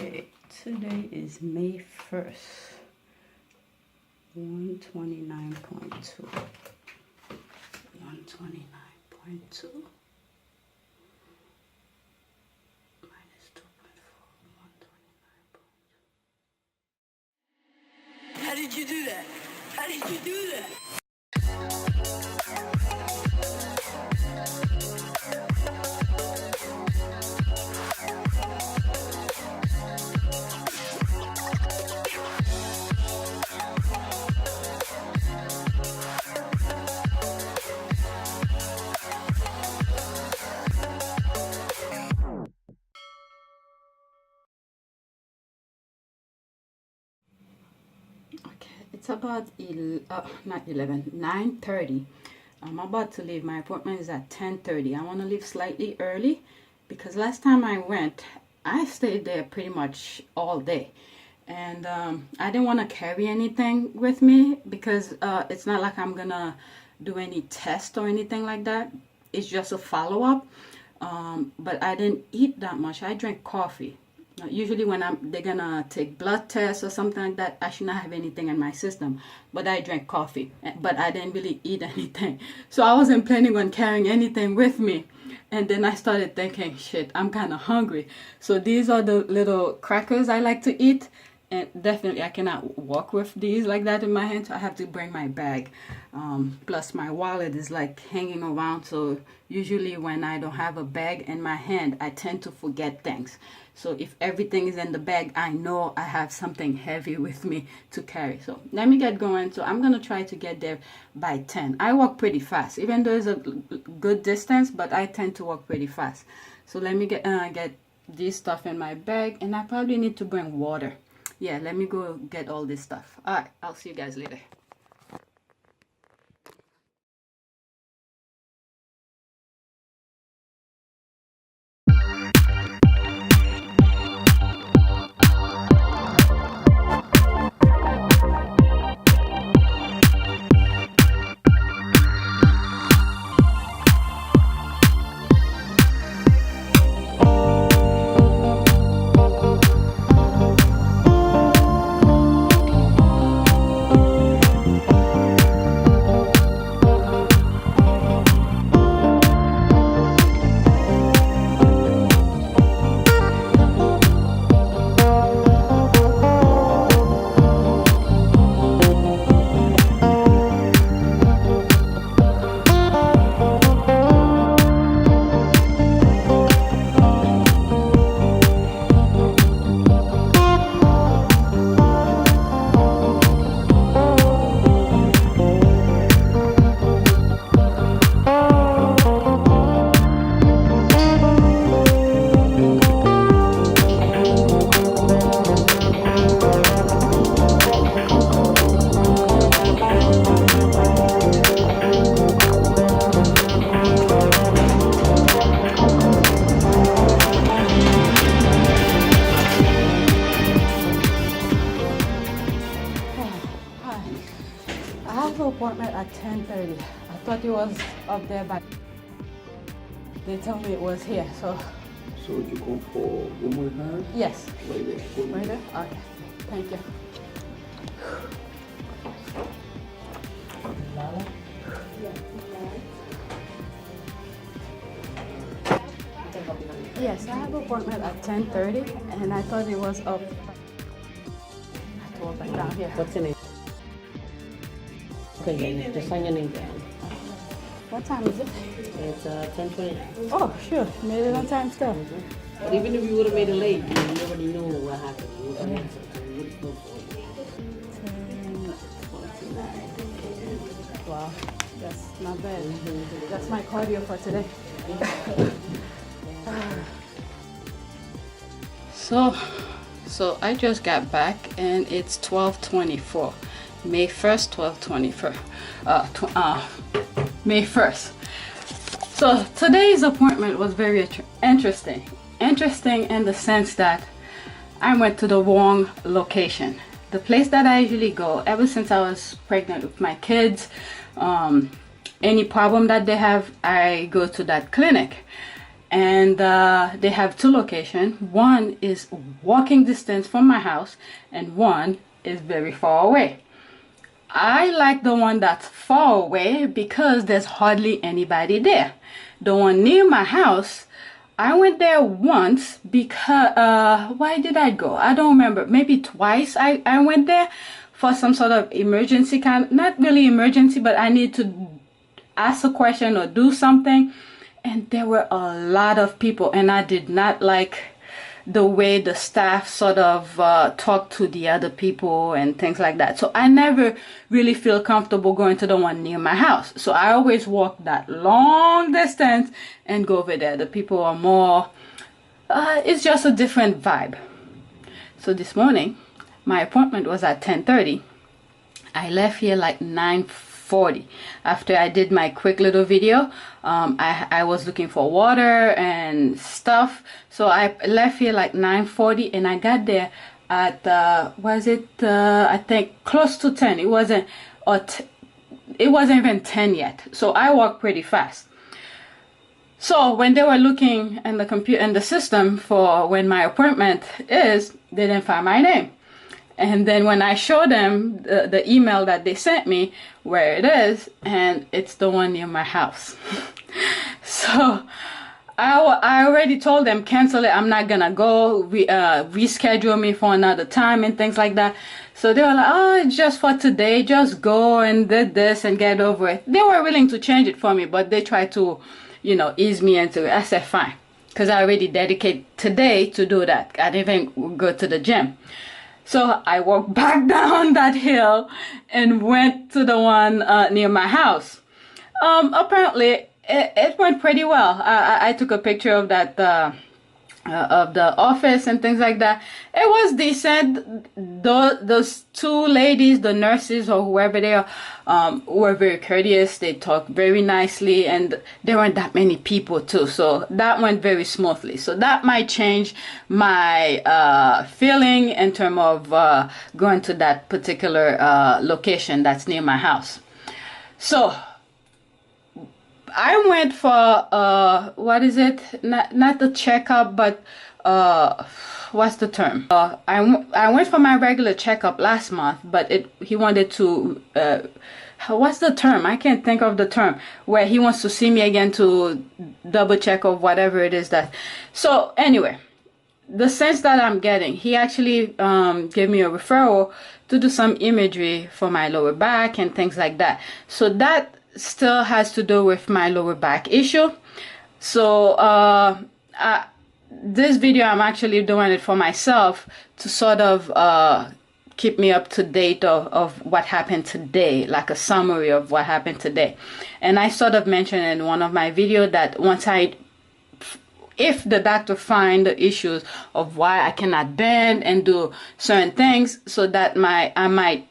Okay, today is May 1st, 129.2, 129.2 minus 2.4, 129.2. How did you do that? How did you do that? It's about not 11, 9:30. I'm about to leave. My appointment is at 10:30. I want to leave slightly early because last time I went, I stayed there pretty much all day. And I didn't want to carry anything with me because it's not like I'm going to do any test or anything like that. It's just a follow-up. But I didn't eat that much. I drank coffee. Usually when they're gonna take blood tests or something like that, I should not have anything in my system. But I drank coffee, but I didn't really eat anything. So I wasn't planning on carrying anything with me. And then I started thinking, shit, I'm kind of hungry. So these are the little crackers I like to eat. And definitely I cannot walk with these like that in my hand. So I have to bring my bag. Plus my wallet is like hanging around. So usually when I don't have a bag in my hand, I tend to forget things. So if everything is in the bag, I know I have something heavy with me to carry. So let me get going. So I'm going to try to get there by 10. I walk pretty fast, even though it's a good distance, but I tend to walk pretty fast. So let me get this stuff in my bag, and I probably need to bring water. Yeah, let me go get all this stuff. All right, I'll see you guys later. Appointment at 10:30. I thought it was up there, but they told me it was here. So would you go for one more time? yes. Right there. Right there? Okay. Thank you. Yes, I have an appointment at 10:30, and I thought it was up. I have to go back down here. What's your name? Okay, just sign your name down. What time is it? It's 10:29. Oh, sure. Made it on time still. But even if you would have made it late, you already knew what happened. You would have answered, so you would have known for it. Wow, that's not bad. That's my cardio for today. So I just got back and it's 12:24. May 1st, 12:24. May 1st. So today's appointment was very interesting. Interesting in the sense that I went to the wrong location. The place that I usually go ever since I was pregnant with my kids, any problem that they have, I go to that clinic. and they have two locations. One is walking distance from my house and one is very far away. I like the one that's far away because there's hardly anybody there. The one near my house, I went there once because why did I go? I don't remember. Maybe twice I went there for some sort of emergency kind, not really emergency, but I need to ask a question or do something, and there were a lot of people, and I did not like the way the staff sort of talked to the other people and things like that. So I never really feel comfortable going to the one near my house. So I always walk that long distance and go over there. The people are more, it's just a different vibe. So this morning, my appointment was at 10:30. I left here like 9:40. After I did my quick little video, I was looking for water and stuff. So I left here like 9:40 and I got there at, I think close to 10. It wasn't even 10 yet. So I walked pretty fast. So when they were looking in the computer and the system for when my appointment is, they didn't find my name. And then when I showed them the email that they sent me, where it is, and it's the one near my house. So I already told them, cancel it, I'm not gonna go, reschedule me for another time and things like that. So they were like, oh, it's just for today, just go and did this and get over it. They were willing to change it for me, but they tried to, you know, ease me into it. I said, fine, because I already dedicated today to do that. I didn't even go to the gym. So I walked back down that hill and went to the one near my house. Apparently, it went pretty well. I took a picture of that, of the office and things like that. It was decent. Those two ladies, the nurses or whoever they are, were very courteous. They talked very nicely, and there weren't that many people too. So that went very smoothly. So that might change my feeling in terms of going to that particular location that's near my house. So I went for what is it? Not the checkup, but what's the term? I went for my regular checkup last month, but he wanted to what's the term? I can't think of the term, where he wants to see me again to double check of whatever it is that. So anyway, the sense that I'm getting, he actually gave me a referral to do some imagery for my lower back and things like that. So that still has to do with my lower back issue. So this video, I'm actually doing it for myself to sort of keep me up to date of what happened today, like a summary of what happened today. And I sort of mentioned in one of my videos that if the doctor find the issues of why I cannot bend and do certain things, so that I might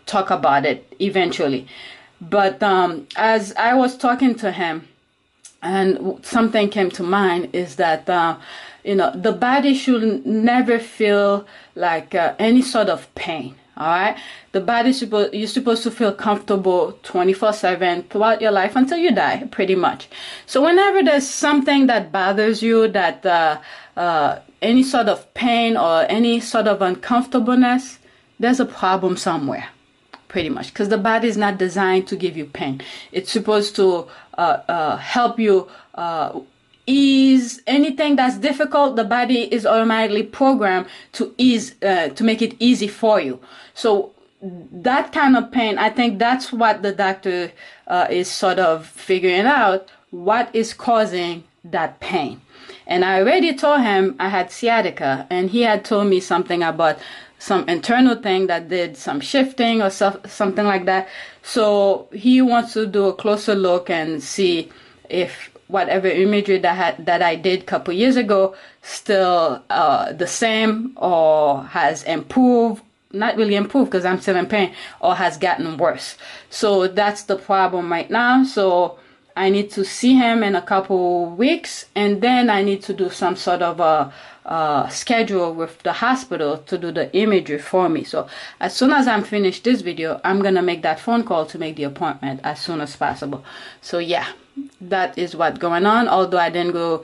talk about it eventually. But as I was talking to him, and something came to mind, is that you know, the body should never feel like any sort of pain. All right, the body you're supposed to feel comfortable 24/7 throughout your life until you die, pretty much. So whenever there's something that bothers you, that any sort of pain or any sort of uncomfortableness, there's a problem somewhere, pretty much, because the body is not designed to give you pain. It's supposed to help you ease anything that's difficult. The body is automatically programmed to ease, to make it easy for you. So that kind of pain, I think that's what the doctor is sort of figuring out, what is causing that pain. And I already told him I had sciatica, and he had told me something about some internal thing that did some shifting or something like that. So he wants to do a closer look and see if whatever imagery that I did a couple years ago still the same, or has improved. Not really improved because I'm still in pain, or has gotten worse. So that's the problem right now. So I need to see him in a couple weeks, and then I need to do some sort of a schedule with the hospital to do the imagery for me. So as soon as I'm finished this video, I'm gonna make that phone call to make the appointment as soon as possible. So yeah, that is what's going on. Although I didn't go,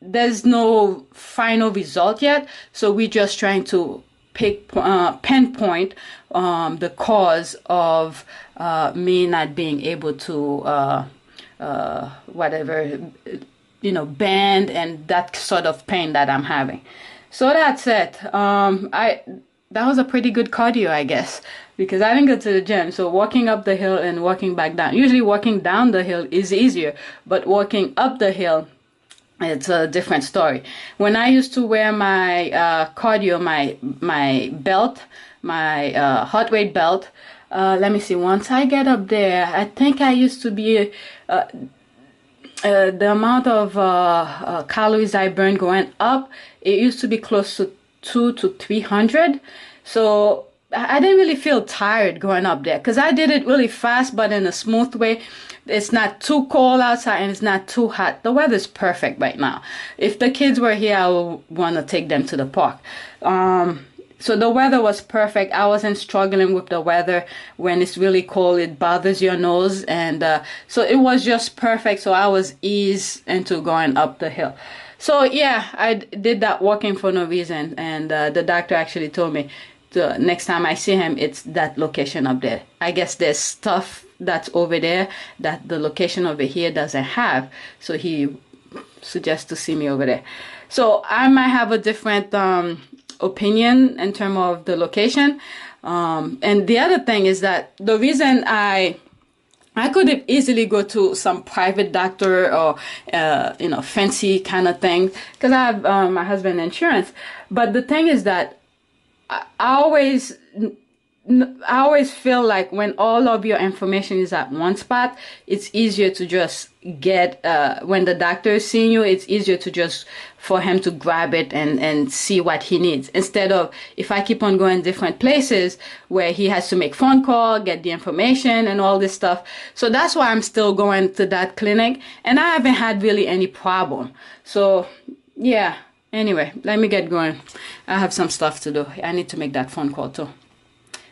there's no final result yet, so we're just trying to pinpoint the cause of me not being able to whatever, you know, bend and that sort of pain that I'm having. So that's it. That was a pretty good cardio, I guess, because I didn't go to the gym. So walking up the hill and walking back down. Usually walking down the hill is easier, but walking up the hill, it's a different story. When I used to wear my cardio, my belt, my heart rate belt, let me see, once I get up there, I think I used to be the amount of calories I burn going up, it used to be close to 200 to 300. So I didn't really feel tired going up there because I did it really fast, but in a smooth way. It's not too cold outside and it's not too hot. The weather's perfect right now. If the kids were here, I would want to take them to the park. So the weather was perfect. I wasn't struggling with the weather. When it's really cold, it bothers your nose. And so it was just perfect. So I was eased into going up the hill. So yeah, I did that walking for no reason. And the doctor actually told me the next time I see him, it's that location up there. I guess there's stuff that's over there that the location over here doesn't have. So he suggests to see me over there. So I might have a different opinion in terms of the location. And the other thing is that the reason I could easily go to some private doctor or, you know, fancy kind of thing, because I have my husband's insurance. But the thing is that I always feel like when all of your information is at one spot, it's easier to just get, when the doctor is seeing you, it's easier to just for him to grab it and see what he needs. Instead of if I keep on going different places where he has to make phone call, get the information and all this stuff. So that's why I'm still going to that clinic and I haven't had really any problem. So yeah, anyway, let me get going. I have some stuff to do. I need to make that phone call too.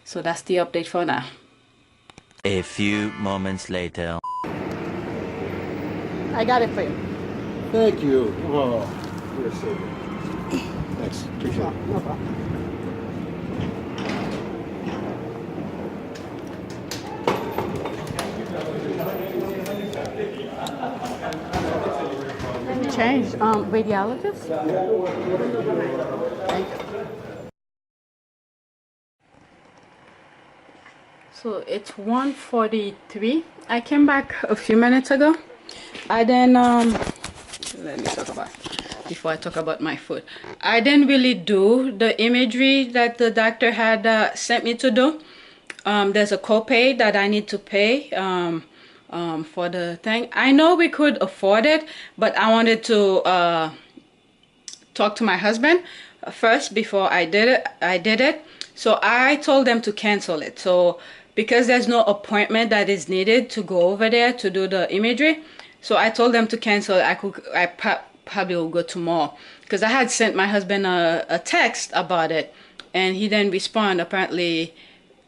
So that's the update for now. A few moments later. I got it for you. Thank you. Oh, you're so good. Thanks. Appreciate it. No problem. Let me change radiologist. Thank you. So it's 1:43. I came back a few minutes ago. I then let me talk about before I talk about my food. I didn't really do the imagery that the doctor had sent me to do. There's a copay that I need to pay for the thing. I know we could afford it, but I wanted to talk to my husband first before I did it. So I told them to cancel it. So because there's no appointment that is needed to go over there to do the imagery, so I told them to cancel. I probably will go tomorrow because I had sent my husband a text about it and he didn't respond. Apparently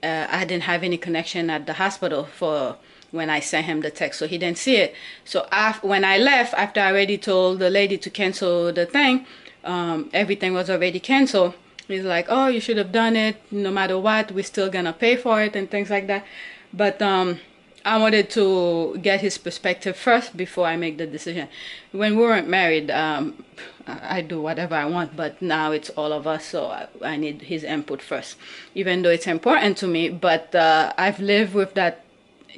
I didn't have any connection at the hospital for when I sent him the text, so he didn't see it. So when I left, after I already told the lady to cancel the thing, everything was already canceled. He's like, oh, you should have done it. No matter what, we're still gonna pay for it and things like that. But I wanted to get his perspective first before I make the decision. When we weren't married, I do whatever I want, but now it's all of us, so I need his input first. Even though it's important to me, but I've lived with that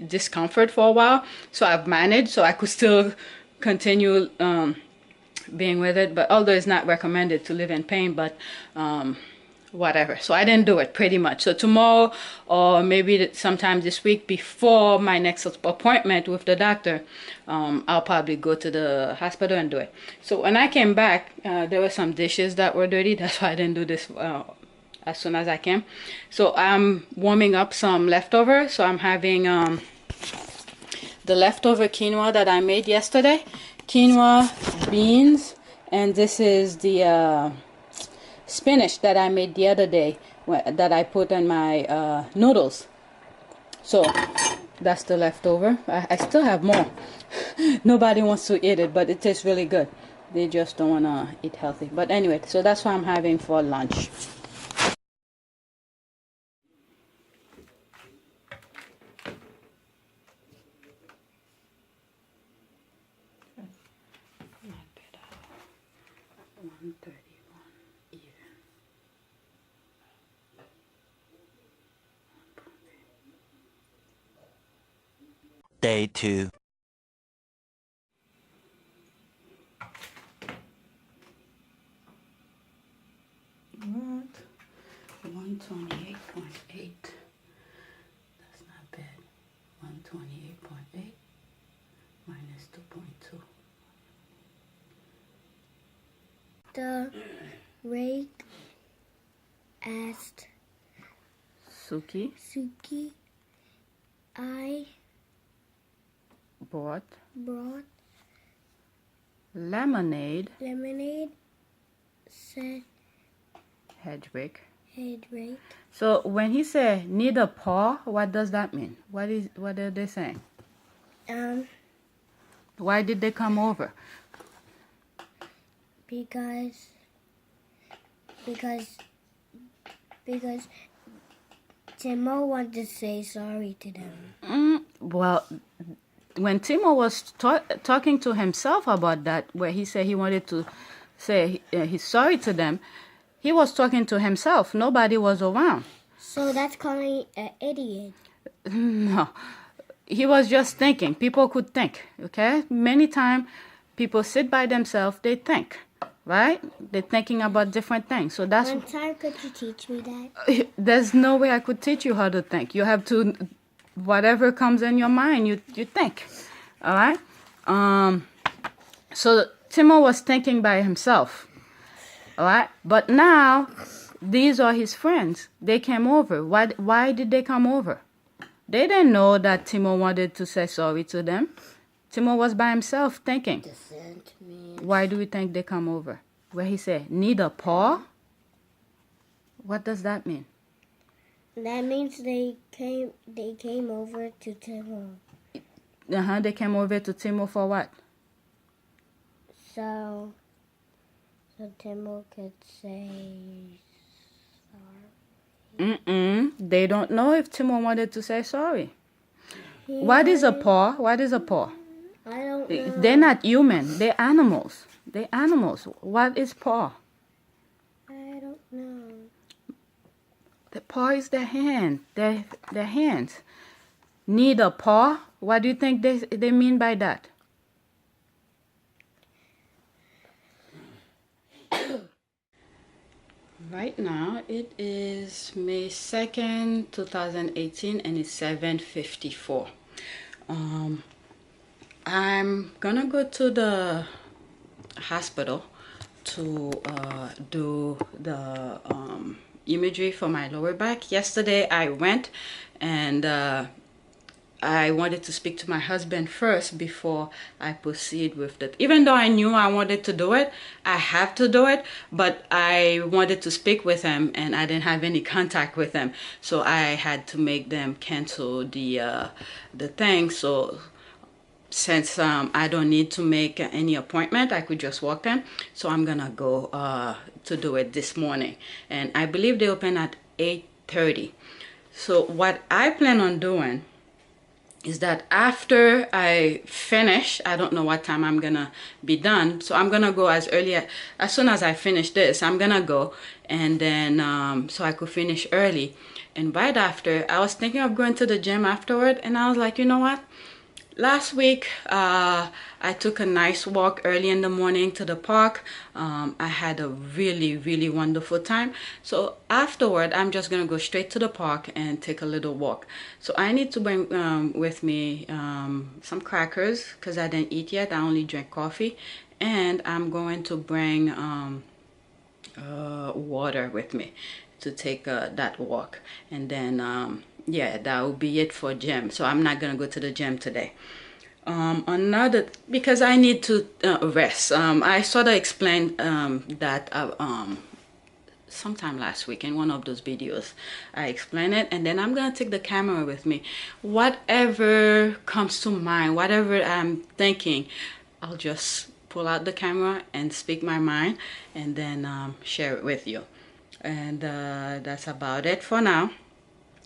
discomfort for a while, so I've managed, so I could still continue being with it. But although it's not recommended to live in pain, but whatever. So I didn't do it pretty much. So tomorrow or maybe sometime this week before my next appointment with the doctor, I'll probably go to the hospital and do it. So when I came back, there were some dishes that were dirty. That's why I didn't do this as soon as I came. So I'm warming up some leftovers. So I'm having the leftover quinoa that I made yesterday. Quinoa, beans, and this is the spinach that I made the other day that I put in my noodles. So that's the leftover. I still have more. Nobody wants to eat it, but it tastes really good. They just don't want to eat healthy. But anyway, so that's what I'm having for lunch. Day 2. What? 128.8. That's not bad. 128.8 minus 2.2. The rake asked Suki Suki, I bought brought lemonade, said Hedrick. Hedrick. So when he said need a paw, what does that mean? What are they saying? Why did they come over? Because Timo wanted to say sorry to them. Well, when Timo was talking to himself about that, where he said he wanted to say he's sorry to them, he was talking to himself. Nobody was around. So that's calling an idiot. No, he was just thinking. People could think, okay? Many times people sit by themselves, they think, right? They're thinking about different things. So that's... One time, could you teach me that? There's no way I could teach you how to think. You have to... Whatever comes in your mind, you think. All right? So Timo was thinking by himself. All right? But now, these are his friends. They came over. Why did they come over? They didn't know that Timo wanted to say sorry to them. Timo was by himself thinking. Why do we think they come over? Where he said, need a paw? What does that mean? That means they came over to Timo. They came over to Timo for what? So Timo could say sorry. They don't know if Timo wanted to say sorry. What is a paw? What is a paw? I don't know. They're not human. They're animals. They're animals. What is paw? I don't know. The paw is their hand. Their hands. Need a paw? What do you think they mean by that? Right now it is May 2nd, 2018 and it's 7:54. I'm gonna go to the hospital to do the imagery for my lower back. Yesterday I went and I wanted to speak to my husband first before I proceed with that. Even though I knew I wanted to do it, I have to do it, but I wanted to speak with him and I didn't have any contact with him. So I had to make them cancel the thing. So since I don't need to make any appointment, I could just walk in. So I'm gonna go to do it this morning. And I believe they open at 8:30. So what I plan on doing is that after I finish, I don't know what time I'm gonna be done, so I'm gonna go as soon as I finish this, I'm gonna go, and then so I could finish early. And right after, I was thinking of going to the gym afterward, and I was like, you know what? Last week, I took a nice walk early in the morning to the park. I had a really wonderful time. So afterward, I'm just gonna go straight to the park and take a little walk. So I need to bring with me some crackers because I didn't eat yet. I only drank coffee. And I'm going to bring water with me to take that walk. And then yeah, that will be it for gym. So I'm not gonna go to the gym today. Another, because I need to rest. I sort of explained that sometime last week in one of those videos. I explain it, and then I'm gonna take the camera with me. Whatever comes to mind, whatever I'm thinking, I'll just pull out the camera and speak my mind, and then share it with you. And that's about it for now.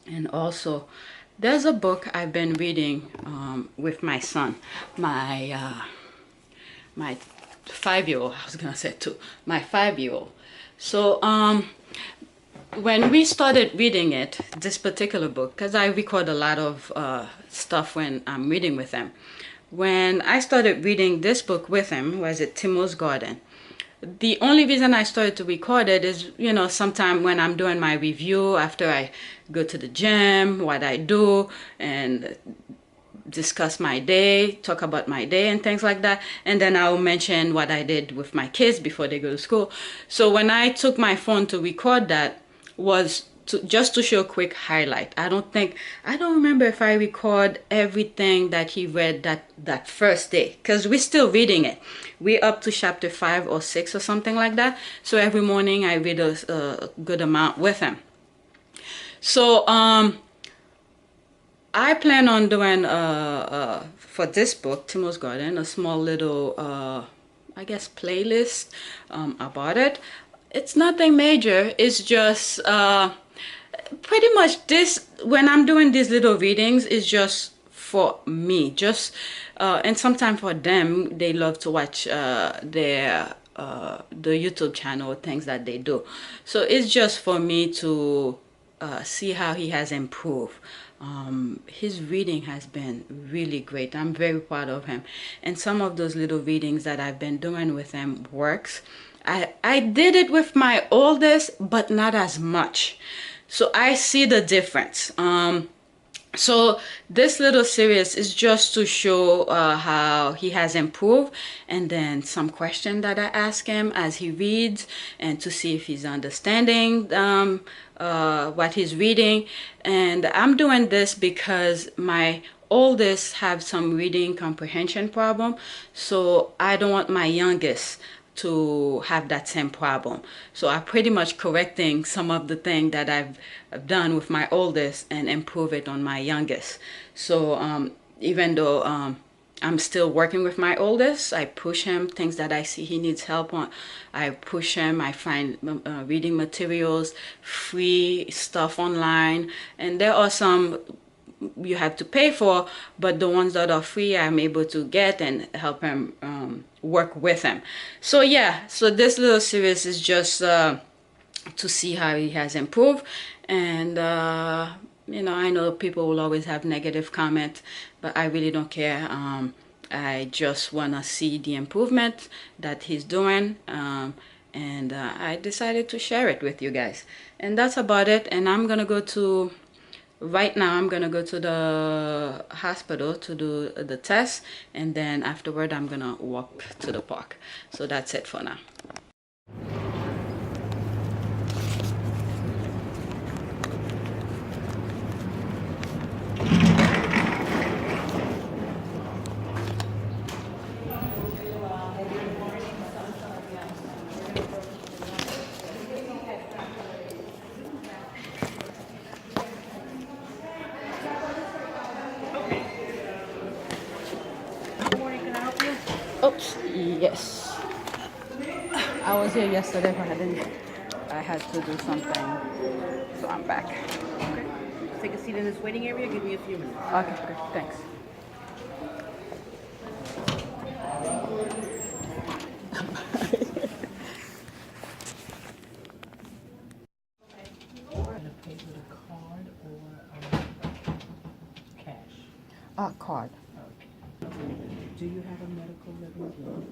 And also, there's a book I've been reading with my son, my 5-year-old. I was gonna say 2, my 5-year-old. So when we started reading it, this particular book, because I record a lot of stuff when I'm reading with him. When I started reading this book with him, was it Timo's Garden? The only reason I started to record it is, you know, sometime when I'm doing my review after I go to the gym, what I do, and discuss my day, talk about my day and things like that. And then I'll mention what I did with my kids before they go to school. So when I took my phone to record that, was just to show a quick highlight. I don't remember if I record everything that he read that first day, because we're still reading it. We're up to chapter 5 or 6 or something like that. So every morning I read a good amount with him. So I plan on doing for this book, Timo's Garden, a small little I guess playlist about it. It's nothing major. It's just pretty much this, when I'm doing these little readings, is just for me, just and sometimes for them, they love to watch their the YouTube channel, things that they do. So it's just for me to see how he has improved. His reading has been really great. I'm very proud of him, and some of those little readings that I've been doing with him works. I did it with my oldest, but not as much, so I see the difference. So this little series is just to show how he has improved, and then some question that I ask him as he reads, and to see if he's understanding what he's reading. And I'm doing this because my oldest have some reading comprehension problem, so I don't want my youngest to have that same problem. So I'm pretty much correcting some of the things that I've done with my oldest and improve it on my youngest. So even though I'm still working with my oldest, I push him things that I see he needs help on. I push him. I find reading materials, free stuff online, and there are some you have to pay for, but the ones that are free I'm able to get and help him work with him. So yeah, so this little series is just to see how he has improved. And you know, I know people will always have negative comments, but I really don't care. I just want to see the improvement that he's doing, and I decided to share it with you guys. And that's about it. And I'm gonna go to right now I'm gonna go to the hospital to do the test, and then afterward I'm gonna walk to the park. So that's it for now. Oops, yes. I was here yesterday, but I had to do something, so I'm back. Okay. Take a seat in this waiting area. Give me a few minutes. Okay, good, thanks. Pay with a card or cash? Card. Do you have a medical living?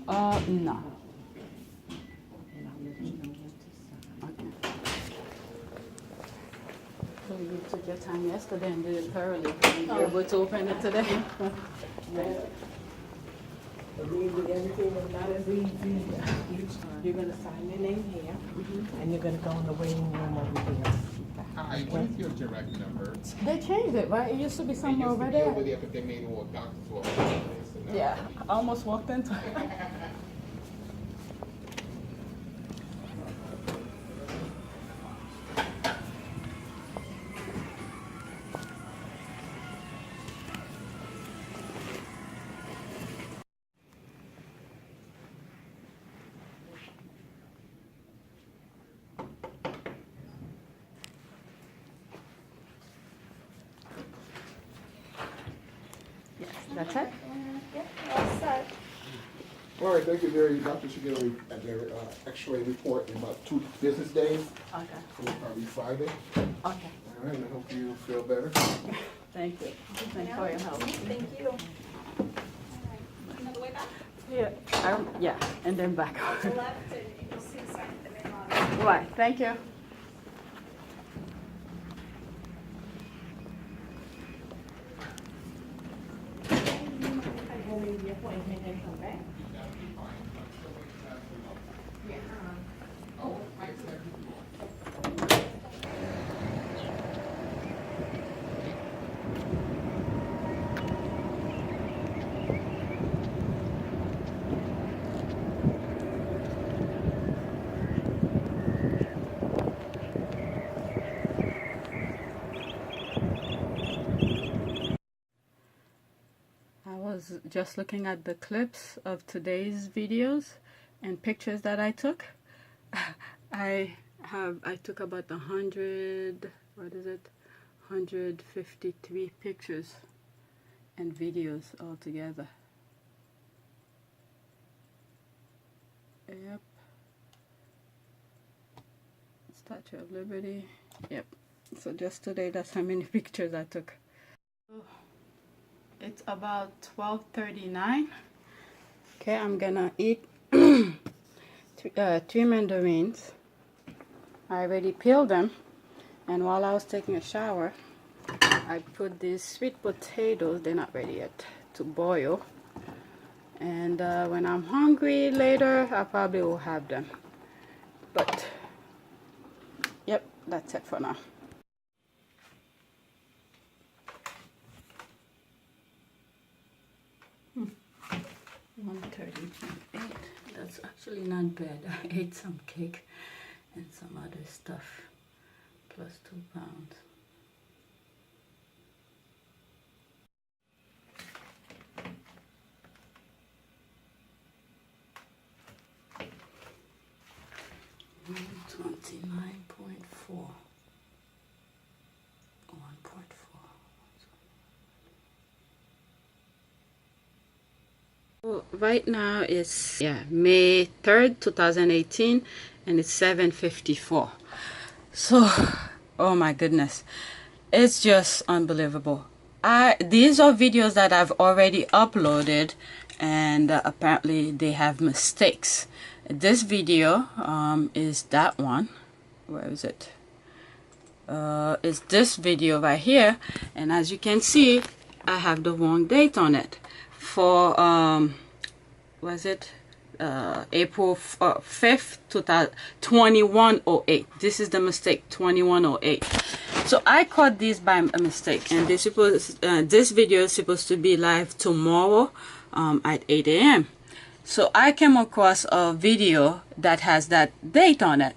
No. And I'll let you know when to sign. Okay. So you took your time yesterday and did it thoroughly. And you're able to open it today? Believe me, everything was not as easy. You're going to sign your name here, and you're going to go in the waiting room over here. Hi, what is your direct number? They changed it, right? It used to be somewhere over there. Over there, but they made it all doctor's office. So now- Yeah, I almost walked into it. Yes, that's it. All right, thank you, Mary. Doctor should get their X-ray report in about 2 business days. Okay. So probably Friday. Okay. All right, I hope you feel better. Thank you. Thank you for your help. Thank you. Another way back? Yeah. Yeah, and then back. To the left, and you'll see the sign at the main lobby. Right. Thank you. I was just looking at the clips of today's videos and pictures that I took. I took about 153 pictures and videos altogether. Yep. Statue of Liberty. Yep. So just today, that's how many pictures I took. It's about 12:39. Okay, I'm gonna eat 3 mandarins. I already peeled them, and while I was taking a shower, I put these sweet potatoes, they're not ready yet, to boil. And when I'm hungry later, I probably will have them. But, yep, that's it for now. 130.8. That's actually not bad. I ate some cake and some other stuff, plus 2 pounds. $129.4. 1.4. Right now it's May 3rd 2018, and it's 7:54. So oh my goodness, it's just unbelievable. These are videos that I've already uploaded, and apparently they have mistakes. This video is that one. Where is it? Is this video right here, and as you can see, I have the wrong date on it. For was it April 5th 2108. This is the mistake, 2108. So I caught this by a mistake, and this video is supposed to be live tomorrow at 8 a.m. So I came across a video that has that date on it,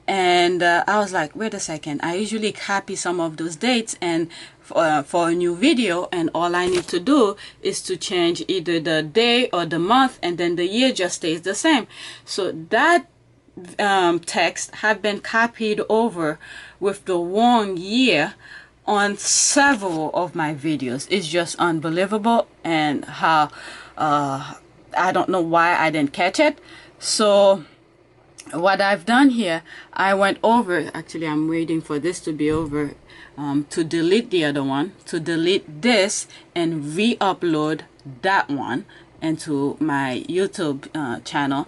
and I was like, wait a second, I usually copy some of those dates and for a new video, and all I need to do is to change either the day or the month, and then the year just stays the same. So that text have been copied over with the wrong year on several of my videos. It's just unbelievable, and how I don't know why I didn't catch it. So what I've done here, I went over, actually I'm waiting for this to be over to delete the other one, to delete this and re-upload that one into my YouTube channel.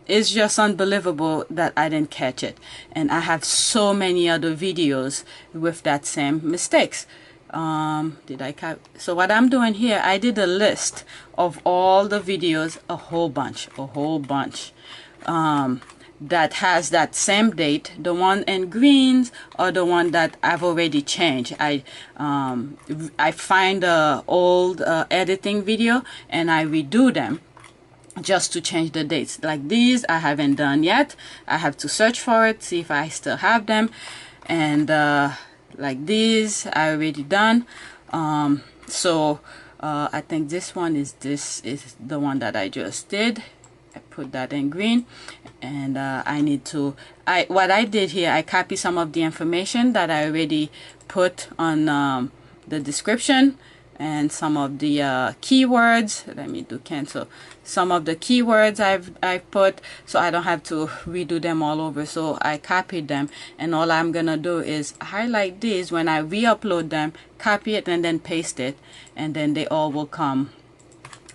It's just unbelievable that I didn't catch it, and I have so many other videos with that same mistakes. So what I'm doing here, I did a list of all the videos, a whole bunch, that has that same date. The one in greens or the one that I've already changed. I find the old editing video and I redo them just to change the dates. Like these I haven't done yet. I have to search for it, see if I still have them. And like these I already done. So I think this is the one that I just did. I put that in green, and I need to, what I did here, I copy some of the information that I already put on the description, and some of the keywords. Let me do cancel. Some of the keywords I've put, so I don't have to redo them all over. So I copied them, and all I'm gonna do is highlight these when I re-upload them, copy it, and then paste it, and then they all will come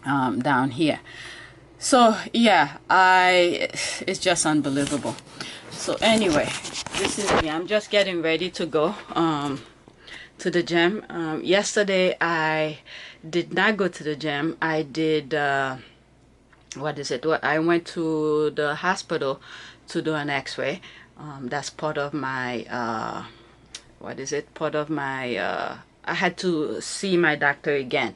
down here. So yeah, it's just unbelievable. So anyway, this is me. I'm just getting ready to go to the gym. Yesterday I did not go to the gym. I did what is it? I went to the hospital to do an x-ray. That's part of my what is it? Part of my I had to see my doctor again.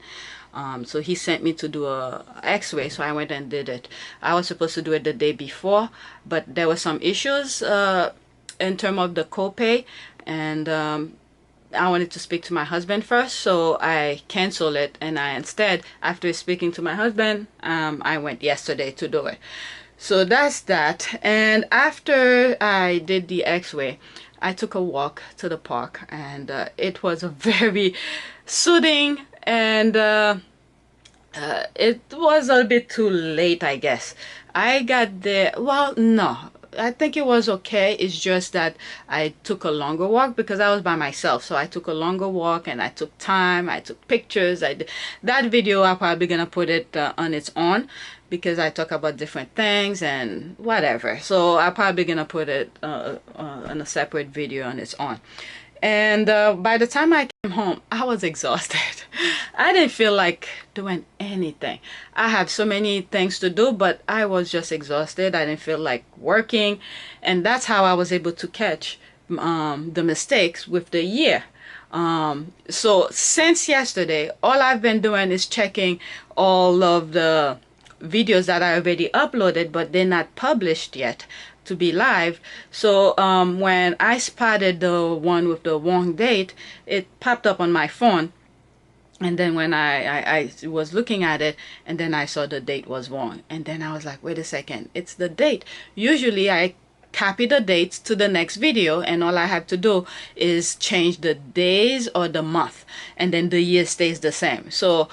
So he sent me to do a x-ray, so I went and did it. I was supposed to do it the day before, but there were some issues in terms of the copay, and I wanted to speak to my husband first, so I canceled it, and I instead, after speaking to my husband, I went yesterday to do it. So that's that. And after I did the x-ray, I took a walk to the park, and it was a very soothing, and it was a bit too late, I guess. I got there, well, no, I think it was okay. It's just that I took a longer walk because I was by myself. So I took a longer walk, and I took time, I took pictures. That video, I'm probably gonna put it on its own, because I talk about different things and whatever. So I'm probably gonna put it on a separate video on its own. And by the time I came home, I was exhausted. I didn't feel like doing anything. I have so many things to do, but I was just exhausted. I didn't feel like working. And that's how I was able to catch the mistakes with the year. So since yesterday, all I've been doing is checking all of the videos that I already uploaded, but they're not published yet to be live. So when I spotted the one with the wrong date, it popped up on my phone, and then when I was looking at it, and then I saw the date was wrong, and then I was like, wait a second, it's the date. Usually I copy the dates to the next video, and all I have to do is change the days or the month, and then the year stays the same. So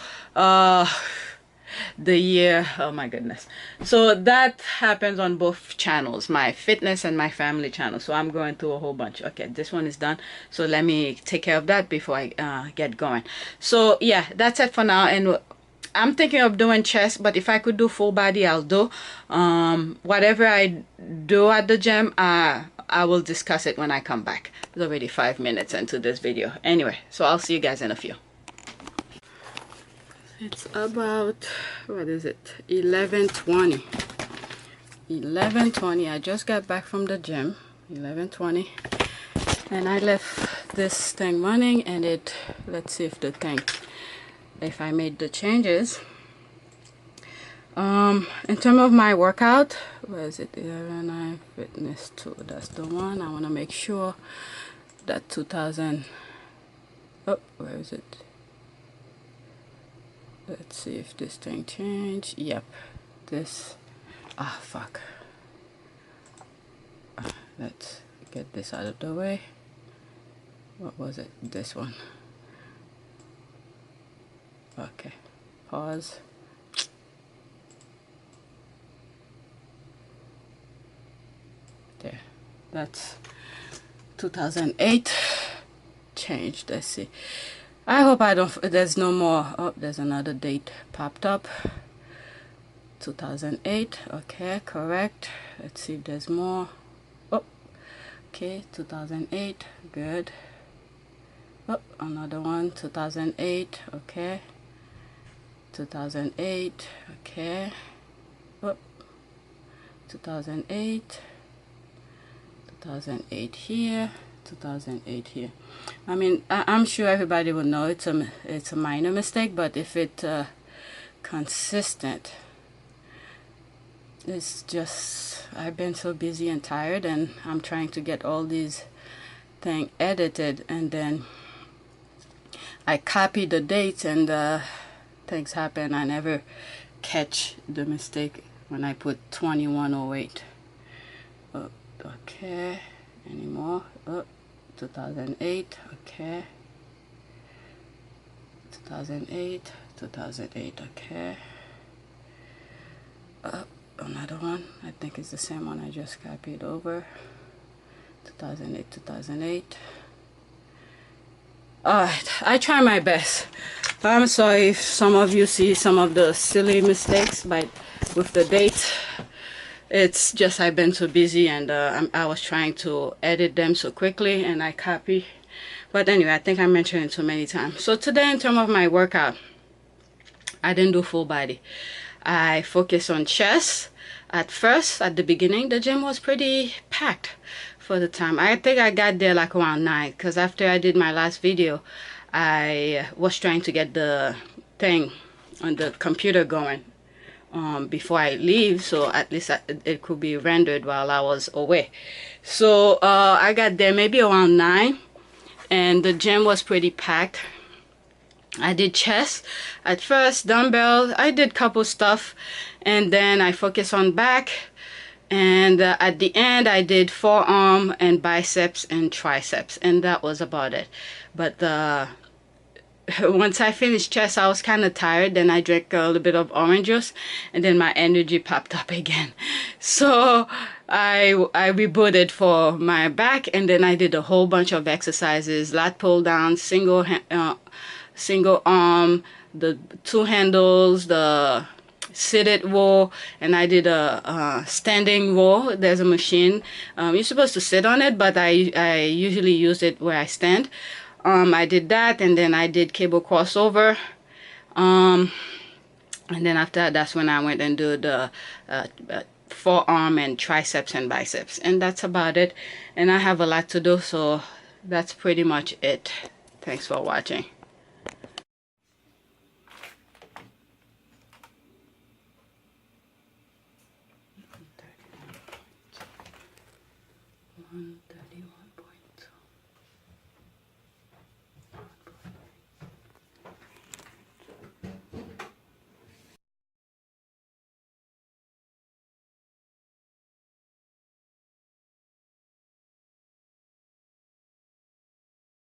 the year, oh my goodness. So that happens on both channels, my fitness and my family channel. So I'm going through a whole bunch. Okay, this one is done, so let me take care of that before I get going. So yeah, that's it for now. And I'm thinking of doing chest, but if I could do full body, I'll do. Whatever I do at the gym, I will discuss it when I come back. It's already 5 minutes into this video. Anyway, so I'll see you guys in a few. It's about, what is it, 11:20. 11:20. I just got back from the gym. 11:20, and I left this thing running, and it, let's see if I made the changes. In terms of my workout, where is it? 11 fitness 2. That's the one. I want to make sure that 2000. Oh, where is it? Let's see if this thing changed. Yep, this. Ah, fuck. Let's get this out of the way. What was it? This one. Okay, pause. There, that's 2008. Changed. Let's see. I hope I don't, there's no more. Oh, there's another date popped up. 2008. Okay, correct. Let's see if there's more. Oh, okay, 2008. Good. Oh, another one. 2008. Okay. 2008. Okay. Oh, 2008. 2008 here, 2008 here. I mean, I'm sure everybody will know it's a minor mistake, but if it's consistent, it's just, I've been so busy and tired, and I'm trying to get all these things edited, and then I copy the dates, and things happen. I never catch the mistake when I put 2108. Oh, okay, anymore. Oh, 2008. Okay, 2008, 2008. Okay. Another one. I think it's the same one I just copied over. 2008, 2008. Alright, I try my best. I'm sorry if some of you see some of the silly mistakes, but with the dates, it's just I've been so busy, and I was trying to edit them so quickly, and I copy. But anyway, I think I mentioned it so many times. So today, in terms of my workout, I didn't do full body. I focused on chest. At first, at the beginning, the gym was pretty packed for the time. I think I got there like around 9, because after I did my last video, I was trying to get the thing on the computer going before I leave, so at least it could be rendered while I was away. So I got there maybe around 9, and the gym was pretty packed. I did chest at first, dumbbell. I did couple stuff, and then I focused on back, and at the end I did forearm and biceps and triceps, and that was about it. But once I finished chest, I was kind of tired. Then I drank a little bit of orange juice, and then my energy popped up again. So I rebooted for my back, and then I did a whole bunch of exercises: lat pull down, single arm, the 2 handles, the seated row, and I did a standing row. There's a machine. You're supposed to sit on it, but I usually use it where I stand. I did that, and then I did cable crossover. And then after that, that's when I went and did the forearm and triceps and biceps. And that's about it. And I have a lot to do, so that's pretty much it. Thanks for watching. One,